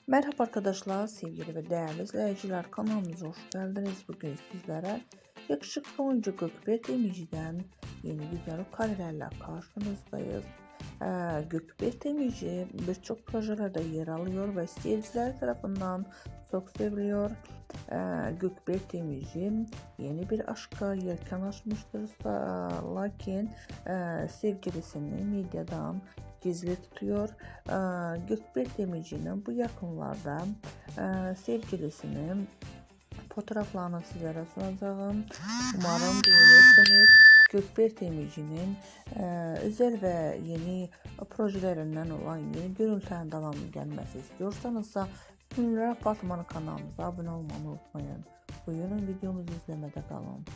Merhaba arkadaşlar, sevgili ve değerli izleyiciler, kanalımıza hoş geldiniz. Bugün sizlere yakışıklı oyuncu Gökberk Demirci'den yeni güzel karelerle karşınızdayız. Gökberk Demirci birçok projelerde yer alıyor ve seyirciler tarafından çok seviliyor. Gökberk Demirci yeni bir aşka yelken açmıştır, lakin sevgilisini medyadan gizli tutuyor. Gökberk Demirci'nin bu yakınlarda sevgilisinin fotoğraflarını sizlere sunacağım. Umarım beğenirsiniz. Gökberk Demirci'nin özel ve yeni projelerinden olan yeni görüntülerin devamlı gelmesi istiyorsanızsa Ünlüler Apartmanı kanalımıza abone olmayı unutmayın. Buyurun videomuzu izlemede kalın.